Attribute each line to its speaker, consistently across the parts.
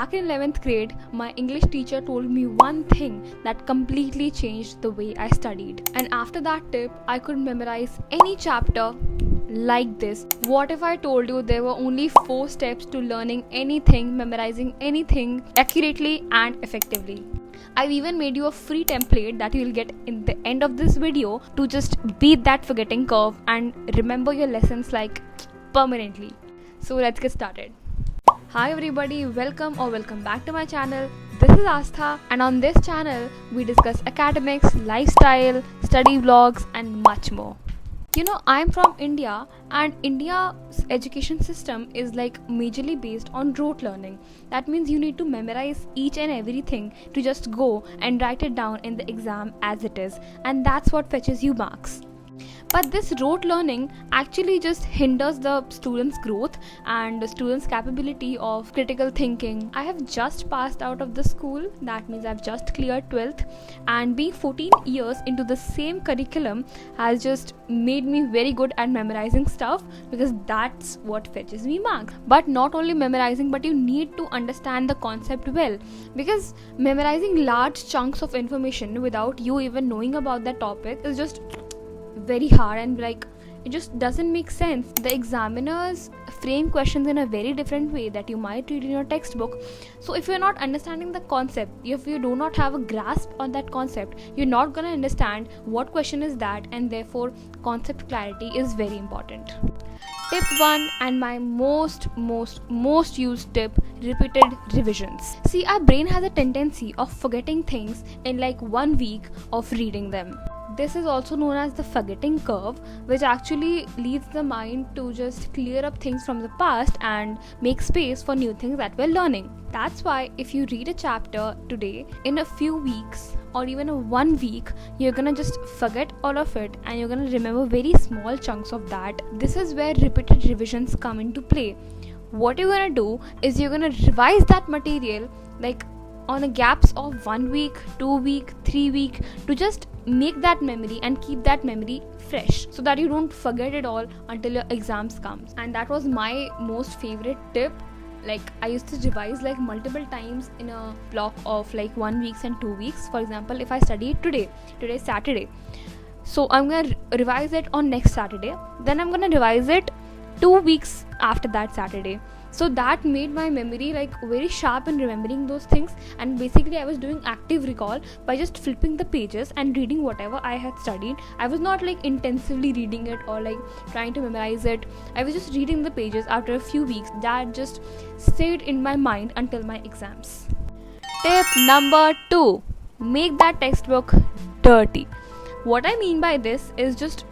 Speaker 1: Back in 11th grade, my English teacher told me one thing that completely changed the way I studied. And after that tip, I could memorize any chapter like this. What if I told you there were only 4 steps to learning anything, memorizing anything accurately and effectively? I've even made you a free template that you'll get in the end of this video to just beat that forgetting curve and remember your lessons like permanently. So let's get started. Hi everybody, welcome back to my channel. This is Astha, and on this channel we discuss academics, lifestyle, study vlogs and much more. You know, I'm from India, and India's education system is like majorly based on rote learning. That means you need to memorize each and everything to just go and write it down in the exam as it is, and that's what fetches you marks. But this rote learning actually just hinders the students' growth and the students' capability of critical thinking. I have just passed out of the school, that means I've just cleared 12th, and being 14 years into the same curriculum has just made me very good at memorizing stuff, because that's what fetches me marks. But not only memorizing, but you need to understand the concept well, because memorizing large chunks of information without you even knowing about that topic is just very hard, and like it just doesn't make sense. The examiners frame questions in a very different way that you might read in your textbook. So if you're not understanding the concept, if you do not have a grasp on that concept, you're not gonna understand what question is that, and therefore concept clarity is very important. Tip 1, and my most used tip: repeated revisions. See, our brain has a tendency of forgetting things in like 1 week of reading them. This is also known as the forgetting curve, which actually leads the mind to just clear up things from the past and make space for new things that we're learning. That's why if you read a chapter today, in a few weeks or even a 1 week, you're gonna just forget all of it and you're gonna remember very small chunks of that. This is where repeated revisions come into play. What you're gonna do is you're gonna revise that material like on a gaps of 1 week, 2 week, 3 week, to just make that memory and keep that memory fresh, so that you don't forget it all until your exams comes. And that was my most favorite tip. Like, I used to revise like multiple times in a block of like 1 week and 2 weeks. For example, if I study today is Saturday, so I'm gonna revise it on next Saturday, then I'm gonna revise it 2 weeks after that Saturday. So that made my memory like very sharp in remembering those things. And basically I was doing active recall by just flipping the pages and reading whatever I had studied. I was not like intensively reading it or like trying to memorize it. I was just reading the pages. After a few weeks, that just stayed in my mind until my exams. Tip number 2, make that textbook dirty. What I mean by this is just,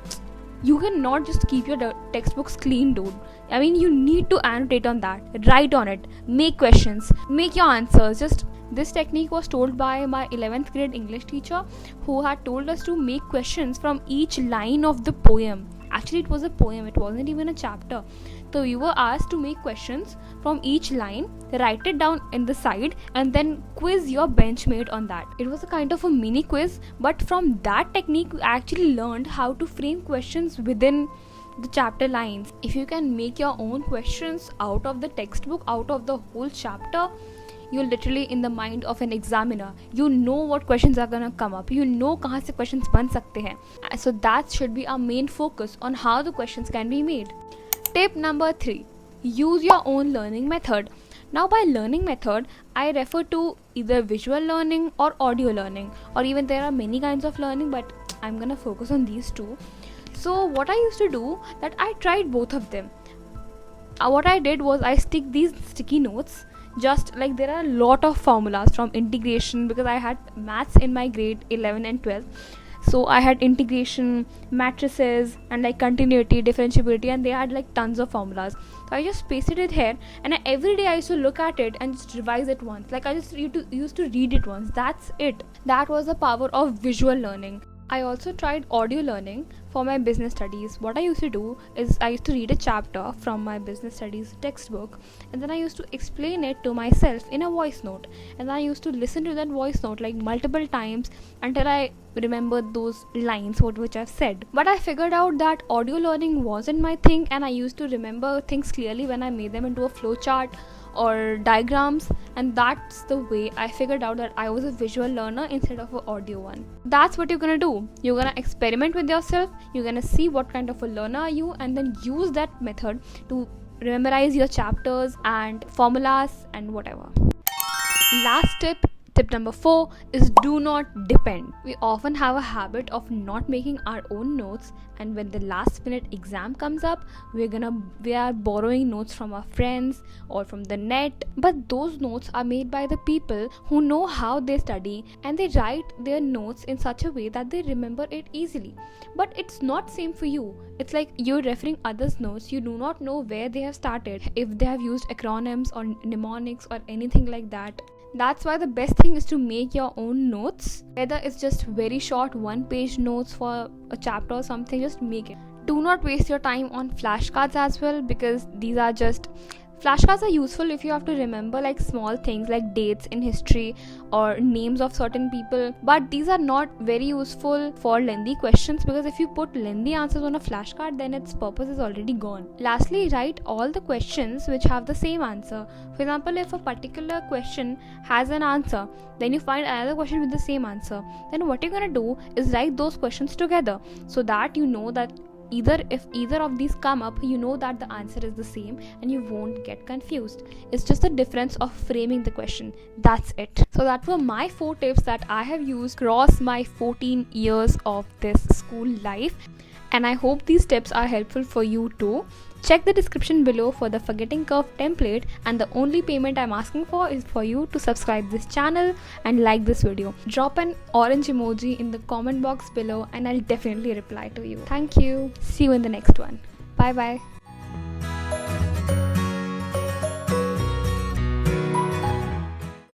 Speaker 1: you cannot just keep your textbooks clean, dude. I mean, you need to annotate on that, write on it, make questions, make your answers. Just this technique was told by my 11th grade English teacher, who had told us to make questions from each line of the poem. Actually, it was a poem, it wasn't even a chapter. So you were asked to make questions from each line, write it down in the side, and then quiz your benchmate on that. It was a kind of a mini quiz, but from that technique we actually learned how to frame questions within the chapter lines. If you can make your own questions out of the textbook, out of the whole chapter, you're literally in the mind of an examiner. You know what questions are gonna come up. You know kahan se questions ban sakte hain. So that should be our main focus on how the questions can be made. Tip number 3, use your own learning method. Now, by learning method, I refer to either visual learning or audio learning, or even there are many kinds of learning, but I'm gonna focus on these two. So what I used to do, that I tried both of them. What I did was I stick these sticky notes, just like there are a lot of formulas from integration, because I had maths in my grade 11 and 12. So I had integration, matrices, and like continuity, differentiability, and they had like tons of formulas. So I just pasted it here, and every day I used to look at it and just revise it once. Like I just used to read it once. That's it. That was the power of visual learning. I also tried audio learning for my business studies. What I used to do is I used to read a chapter from my business studies textbook, and then I used to explain it to myself in a voice note, and I used to listen to that voice note like multiple times until I remembered those lines which I've said. But I figured out that audio learning wasn't my thing, and I used to remember things clearly when I made them into a flow chart or diagrams, and that's the way I figured out that I was a visual learner instead of an audio one. That's what you're gonna do. You're gonna experiment with yourself, you're gonna see what kind of a learner are you, and then use that method to memorize your chapters and formulas and whatever. Last tip number 4 is do not depend. We often have a habit of not making our own notes, and when the last minute exam comes up, we are borrowing notes from our friends or from the net. But those notes are made by the people who know how they study, and they write their notes in such a way that they remember it easily. But it's not same for you. It's like you're referring others' notes. You do not know where they have started, if they have used acronyms or mnemonics or anything like that. That's why the best thing is to make your own notes. Whether it's just very short 1-page notes for a chapter or something, just make it. Do not waste your time on flashcards as well, because flashcards are useful if you have to remember like small things like dates in history or names of certain people, but these are not very useful for lengthy questions, because if you put lengthy answers on a flashcard, then its purpose is already gone. Lastly, write all the questions which have the same answer. For example, if a particular question has an answer, then you find another question with the same answer, then what you're gonna do is write those questions together, so that you know that if either of these come up, you know that the answer is the same and you won't get confused. It's just the difference of framing the question. That's it. So that were my 4 tips that I have used across my 14 years of this school life, and I hope these tips are helpful for you too. Check the description below for the forgetting curve template, and the only payment I'm asking for is for you to subscribe this channel and like this video. Drop an orange emoji in the comment box below and I'll definitely reply to you. Thank you. See you in the next one. Bye bye.